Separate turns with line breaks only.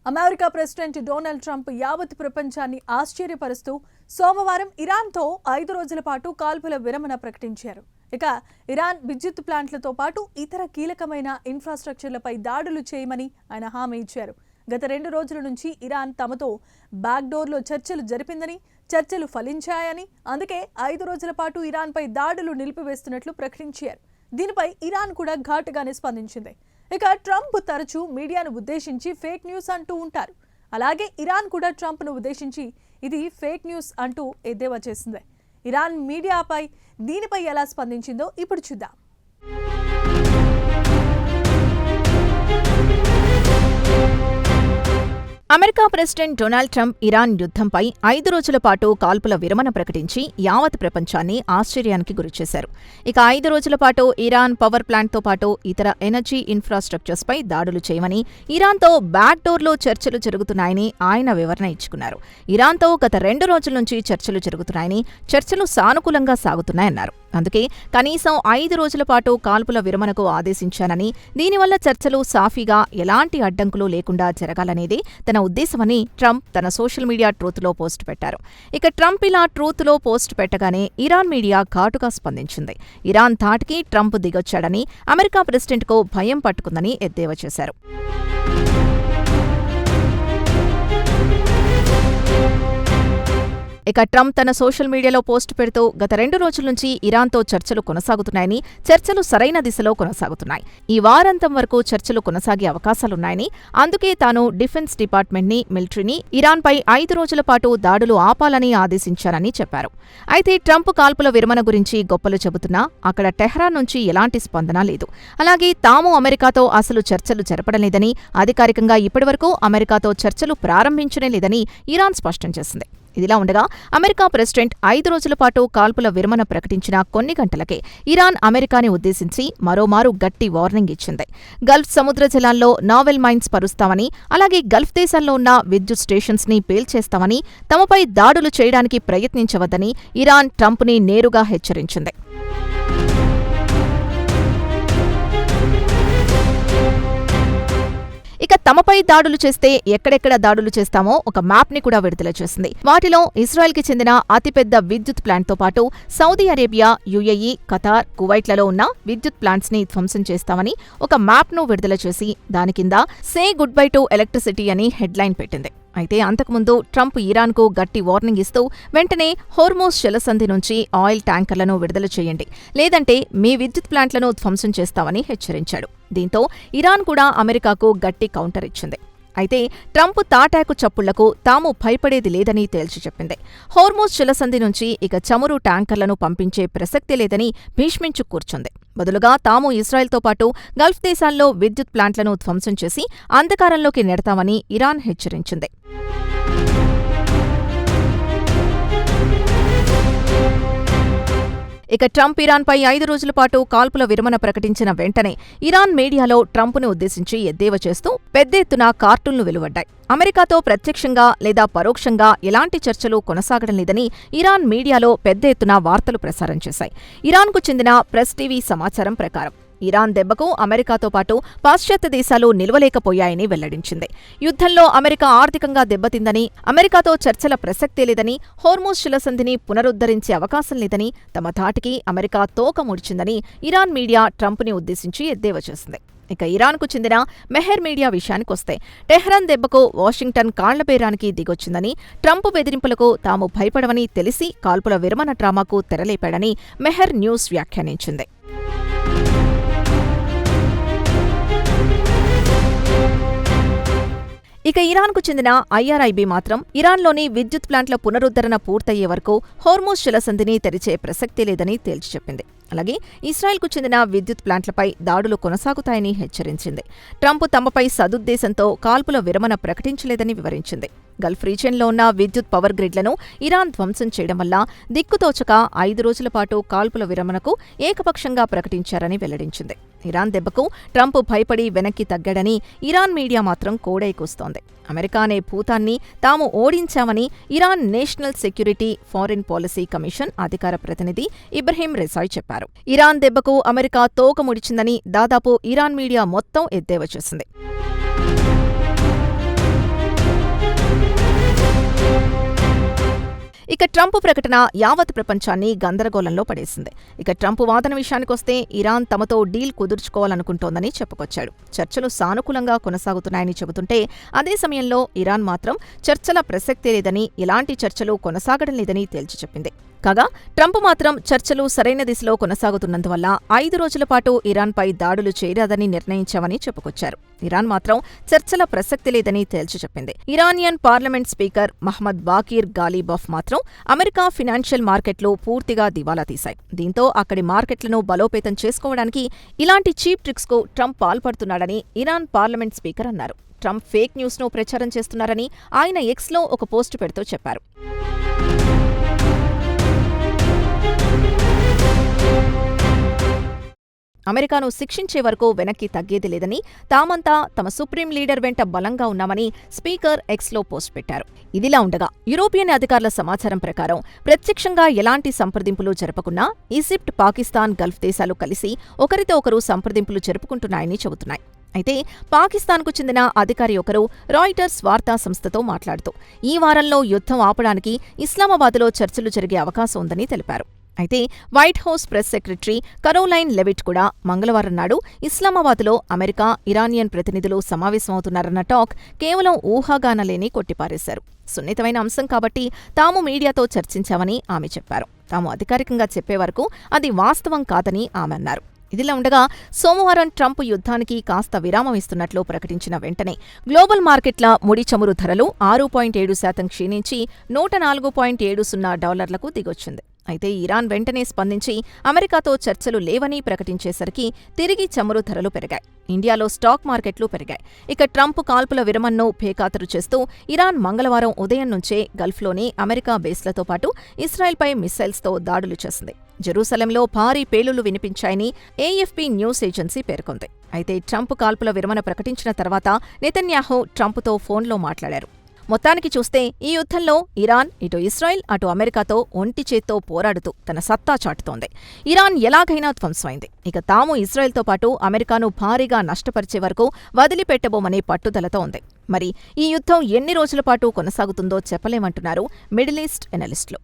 America president Donald Trump యావత్ ప్రపంచాన్ని ఆశ్చర్యపరుస్తూ సోమవారం ఇరాన్తో 5 రోజుల పాటు కాల్పుల విరమణ ప్రకటించారు. ఇక ఇరాన్ విద్యుత్ ప్లాంట్లతో పాటు ఇతర కీలకమైన ఇన్ఫ్రాస్ట్రక్చర్లపై దాడులు చేయమని ఆయన హామీ ఇచ్చారు. గత 2 రోజుల నుంచి ఇరాన్ తమతో బ్యాక్డోర్లో చర్చలు జరిపిందని, చర్చలు ఫలించాయని, అందుకే 5 రోజుల పాటు ఇరాన్పై దాడులు నిలిపివేస్తున్నట్లు ప్రకటించారు. దీనిపై ఇరాన్ కూడా ఘాటుగానే స్పందించింది. ఇక ట్రంప్ తరచూ మీడియాను ఉద్దేశించి ఫేక్ న్యూస్ అంటూ ఉంటారు. అలాగే ఇరాన్ కూడా ట్రంప్ను ఉద్దేశించి ఇది ఫేక్ న్యూస్ అంటూ ఎద్దేవా చేసింది. ఇరాన్ మీడియాపై దీనిపై ఎలా స్పందించిందో ఇప్పుడు చూద్దాం.
America president Donald Trump Iran యుద్ధంపై 5 రోజుల పాటు కాల్పుల విరమణ ప్రకటించి యావత్ ప్రపంచాన్ని ఆశ్చర్యానికి గురిచేశారు. ఇక 5 రోజుల పాటు ఇరాన్ పవర్ ప్లాంట్తో పాటు ఇతర ఎనర్జీ ఇన్ఫ్రాస్ట్రక్చర్స్పై దాడులు చేయమని, ఇరాన్తో బ్యాక్డోర్లో చర్చలు జరుగుతున్నాయని ఆయన వివరణ ఇచ్చుకున్నారు. ఇరాన్తో గత 2 రోజుల నుంచి చర్చలు జరుగుతున్నాయని, చర్చలు సానుకూలంగా సాగుతున్నాయన్నారు. అందుకే కనీసం 5 రోజుల పాటు కాల్పుల విరమణకు ఆదేశించానని, దీనివల్ల చర్చలు సాఫీగా ఎలాంటి అడ్డంకులు లేకుండా జరగాలనేదే తన ఉద్దేశమని ట్రంప్ తన సోషల్ మీడియా ట్రూత్లో పోస్ట్ పెట్టారు. ఇక ట్రంప్ ఇలా ట్రూత్లో పోస్ట్ పెట్టగానే ఇరాన్ మీడియా ఘాటుగా స్పందించింది. ఇరాన్ ధాటికి ట్రంప్ దిగొచ్చాడని, అమెరికా ప్రెసిడెంట్కు భయం పట్టుకుందని ఎద్దేవా చేశారు. ఇక ట్రంప్ తన సోషల్ మీడియాలో పోస్ట్ పెడుతూ గత 2 రోజుల నుంచి ఇరాన్తో చర్చలు కొనసాగుతున్నాయని, చర్చలు సరైన దిశలో కొనసాగుతున్నాయి. ఈ వారాంతం వరకు చర్చలు కొనసాగే అవకాశాలున్నాయని, అందుకే తాను డిఫెన్స్ డిపార్ట్మెంట్ని, మిలిటరీని ఇరాన్పై 5 రోజుల పాటు దాడులు ఆపాలని ఆదేశించారని చెప్పారు. అయితే ట్రంప్ కాల్పుల విరమణ గురించి గొప్పలు చెబుతున్నా అక్కడ టెహ్రాన్ నుంచి ఎలాంటి స్పందన లేదు. అలాగే తాము అమెరికాతో అసలు చర్చలు జరపడలేదని, అధికారికంగా ఇప్పటివరకు అమెరికాతో చర్చలు ప్రారంభించనే లేదని ఇరాన్ స్పష్టం చేసింది. ఇదిలా ఉండగా అమెరికా ప్రెసిడెంట్ 5 రోజుల పాటు కాల్పుల విరమణ ప్రకటించిన కొన్ని గంటలకే ఇరాన్ అమెరికాని ఉద్దేశించి మరోమారు గట్టి వార్నింగ్ ఇచ్చింది. గల్ఫ్ సముద్ర జలాల్లో నావెల్ మైన్స్ పరుస్తామని, అలాగే గల్ఫ్ దేశాల్లో ఉన్న విద్యుత్ స్టేషన్స్ని పేల్చేస్తామని, తమపై దాడులు చేయడానికి ప్రయత్నించవద్దని ఇరాన్ ట్రంప్ని నేరుగా హెచ్చరించింది. ఇక తమపై దాడులు చేస్తే ఎక్కడెక్కడ దాడులు చేస్తామో ఒక మ్యాప్ని కూడా విడుదల చేసింది. వాటిలో ఇజ్రాయెల్కి చెందిన అతిపెద్ద విద్యుత్ ప్లాంట్తో పాటు సౌదీ అరేబియా, యుఏఈ, ఖతార్, కువైట్లలో ఉన్న విద్యుత్ ప్లాంట్స్ని ధ్వంసం చేస్తామని ఒక మ్యాప్ను విడుదల చేసి దాని కింద say good bye to electricity అని హెడ్లైన్ పెట్టింది. అయితే అంతకుముందు ట్రంప్ ఇరాన్కు గట్టి వార్నింగ్ ఇస్తూ వెంటనే హోర్మోజ్ జలసంధి నుంచి ఆయిల్ ట్యాంకర్లను విడుదల చేయండి, లేదంటే మీ విద్యుత్ ప్లాంట్లను ధ్వంసం చేస్తామని హెచ్చరించాడు. దీంతో ఇరాన్ కూడా అమెరికాకు గట్టి కౌంటర్ ఇచ్చింది. అయితే ట్రంప్ తాటాకు చప్పుళ్లకు తాము భయపడేది లేదని తేల్చి చెప్పింది. హోర్మోజ్ జలసంధి నుంచి ఇక చమురు ట్యాంకర్లను పంపించే ప్రసక్తి లేదని భీష్మించు కూర్చుంది. బదులుగా తాము ఇజ్రాయెల్తో పాటు గల్ఫ్ దేశాల్లో విద్యుత్ ప్లాంట్లను ధ్వంసం చేసి అంధకారంలోకి నెడతామని ఇరాన్ హెచ్చరించింది. ఇక ట్రంప్ ఇరాన్పై 5 రోజుల పాటు కాల్పుల విరమణ ప్రకటించిన వెంటనే ఇరాన్ మీడియాలో ట్రంప్ను ఉద్దేశించి ఎద్దేవా చేస్తూ పెద్ద ఎత్తున కార్టూన్లు వెలువడ్డాయి. అమెరికాతో ప్రత్యక్షంగా లేదా పరోక్షంగా ఎలాంటి చర్చలు కొనసాగడం లేదని ఇరాన్ మీడియాలో పెద్ద ఎత్తున వార్తలు ప్రసారం చేశాయి. ఇరాన్కు చెందిన ప్రెస్ టీవీ సమాచారం ప్రకారం ఇరాన్ దెబ్బకు అమెరికాతో పాటు పాశ్చాత్య దేశాలు నిలవలేకపోయాయని వెల్లడించింది. యుద్ధంలో అమెరికా ఆర్థికంగా దెబ్బతిందని, అమెరికాతో చర్చల ప్రసక్తే లేదని, హోర్మోజ్ జలసంధిని పునరుద్ధరించే అవకాశం లేదని, తమ ధాటికి అమెరికా తోక ముడిచిందని ఇరాన్ మీడియా ట్రంప్ని ఉద్దేశించి ఎద్దేవా చేసింది. ఇక ఇరాన్కు చెందిన మెహర్ మీడియా విషయానికొస్తే టెహ్రాన్ దెబ్బకు వాషింగ్టన్ కాళ్లబేరానికి దిగొచ్చిందని, ట్రంప్ బెదిరింపులకు తాము భయపడవని తెలిసి కాల్పుల విరమణ డ్రామాకు తెరలేపాడని మెహర్ న్యూస్ వ్యాఖ్యానించింది. ఇక ఇరాన్కు చెందిన ఐఆర్ఐబీ మాత్రం ఇరాన్లోని విద్యుత్ ప్లాంట్ల పునరుద్ధరణ పూర్తయ్యే వరకు హోర్మోజ్ జలసంధిని తెరిచే ప్రసక్తి లేదని తేల్చి చెప్పింది. అలాగే ఇస్రాయెల్కు చెందిన విద్యుత్ ప్లాంట్లపై దాడులు కొనసాగుతాయని హెచ్చరించింది. ట్రంప్ తమపై సదుద్దేశంతో కాల్పుల విరమణ ప్రకటించలేదని వివరించింది. గల్ఫ్ రీజియన్లో ఉన్న విద్యుత్ పవర్ గ్రిడ్లను ఇరాన్ ధ్వంసం చేయడం వల్ల దిక్కుతోచక 5 రోజుల పాటు కాల్పుల విరమణకు ఏకపక్షంగా ప్రకటించారని వెల్లడించింది. ఇరాన్ దెబ్బకు ట్రంప్ భయపడి వెనక్కి తగ్గాడని ఇరాన్ మీడియా మాత్రం కోడై కూస్తోంది. అమెరికా అనే భూతాన్ని తాము ఓడించామని Iran national security foreign policy commission అధికార ప్రతినిధి ఇబ్రహీం రెజాయ్ చెప్పారు. ఇరాన్ దెబ్బకు అమెరికా తోక ముడిచిందని దాదాపు ఇరాన్ మీడియా మొత్తం ఎద్దేవా చేసింది. ఇక ట్రంప్ ప్రకటన యావత్ ప్రపంచాన్ని గందరగోళంలో పడేసింది. ఇక ట్రంప్ వాదన విషయానికొస్తే ఇరాన్ తమతో డీల్ కుదుర్చుకోవాలనుకుంటోందని చెప్పుకొచ్చాడు. చర్చలు సానుకూలంగా కొనసాగుతున్నాయని చెబుతుంటే అదే సమయంలో ఇరాన్ మాత్రం చర్చల ప్రసక్తే లేదని, ఎలాంటి చర్చలు కొనసాగడం లేదని తేల్చి చెప్పింది. కాగా ట్రంప్ మాత్రం చర్చలు సరైన దిశలో కొనసాగుతున్నందువల్ల 5 రోజుల పాటు ఇరాన్పై దాడులు చేయరాదని నిర్ణయించామని చెప్పుకొచ్చారు. ఇరాన్ మాత్రం చర్చల ప్రసక్తి లేదని తేల్చి చెప్పింది. Iranian parliament speaker Mohammad Bagher Ghalibaf మాత్రం అమెరికా ఫినాన్షియల్ మార్కెట్లు పూర్తిగా దివాలా తీశాయి. దీంతో అక్కడి మార్కెట్లను బలోపేతం చేసుకోవడానికి ఇలాంటి చీప్ ట్రిక్స్కు ట్రంప్ పాల్పడుతున్నాడని ఇరాన్ పార్లమెంట్ స్పీకర్ అన్నారు. ట్రంప్ ఫేక్ న్యూస్ను ప్రచారం చేస్తున్నారని ఆయన ఎక్స్లో ఒక పోస్టు పెడుతూ చెప్పారు. అమెరికాను శిక్షించే వరకు వెనక్కి తగ్గేది లేదని, తామంతా తమ సుప్రీం లీడర్ వెంట బలంగా ఉన్నామని స్పీకర్ ఎక్స్లో పోస్ట్ పెట్టారు. ఇదిలా ఉండగా యూరోపియన్ అధికారుల సమాచారం ప్రకారం ప్రత్యక్షంగా ఎలాంటి సంప్రదింపులు జరపకున్నా ఈజిప్ట్, పాకిస్తాన్, గల్ఫ్ దేశాలు కలిసి ఒకరితో ఒకరు సంప్రదింపులు జరుపుకుంటున్నాయని చెబుతున్నాయి. అయితే పాకిస్తాన్కు చెందిన అధికారి ఒకరు రాయిటర్స్ వార్తా సంస్థతో మాట్లాడుతూ ఈ వారంలో యుద్ధం ఆపడానికి ఇస్లామాబాద్లో చర్చలు జరిగే అవకాశం ఉందని తెలిపారు. అయితే white house press secretary Caroline లెవిట్ కూడా మంగళవారం నాడు ఇస్లామాబాద్లో అమెరికా, ఇరానియన్ ప్రతినిధులు సమావేశమవుతున్నారన్న టాక్ కేవలం ఊహాగానలేని కొట్టిపారేశారు. సున్నితమైన అంశం కాబట్టి తాము మీడియాతో చర్చించామని ఆమె చెప్పారు. తాము అధికారికంగా చెప్పే వరకు అది వాస్తవం కాదని ఆమె అన్నారు. ఇదిలా ఉండగా సోమవారం ట్రంప్ యుద్ధానికి కాస్త విరామం ఇస్తున్నట్లు ప్రకటించిన వెంటనే గ్లోబల్ మార్కెట్ల ముడి చమురు ధరలు 6.7% క్షీణించి $104.70 దిగొచ్చింది. అయితే ఇరాన్ వెంటనే స్పందించి అమెరికాతో చర్చలు లేవని ప్రకటించేసరికి తిరిగి చమురు ధరలు పెరిగాయి. ఇండియాలో స్టాక్ మార్కెట్లు పెరిగాయి. ఇక ట్రంప్ కాల్పుల విరమణను బేఖాతరు చేస్తూ ఇరాన్ మంగళవారం ఉదయం నుంచే గల్ఫ్లోని అమెరికా బేస్లతో పాటు ఇస్రాయెల్పై మిస్సైల్స్తో దాడులు చేసింది. జెరూసలంలో భారీ పేలుళ్లు వినిపించాయని ఏఎఫ్పీ న్యూస్ ఏజెన్సీ పేర్కొంది. అయితే ట్రంప్ కాల్పుల విరమణ ప్రకటించిన తర్వాత నెతన్యాహు ట్రంప్తో ఫోన్లో మాట్లాడారు. మొత్తానికి చూస్తే ఈ యుద్ధంలో ఇరాన్ ఇటు ఇస్రాయెల్ అటు అమెరికాతో ఒంటి చేత్తో పోరాడుతూ తన సత్తా చాటుతోంది. ఇరాన్ ఎలాగైనా ధ్వంసమైంది. ఇక తాము ఇస్రాయెల్తో పాటు అమెరికాను భారీగా నష్టపరిచే వరకు వదిలిపెట్టబోమనే పట్టుదలతో ఉంది. మరి ఈ యుద్ధం ఎన్ని రోజుల పాటు కొనసాగుతుందో చెప్పలేమంటున్నారు మిడిల్ ఈస్ట్ ఎనలిస్టులు.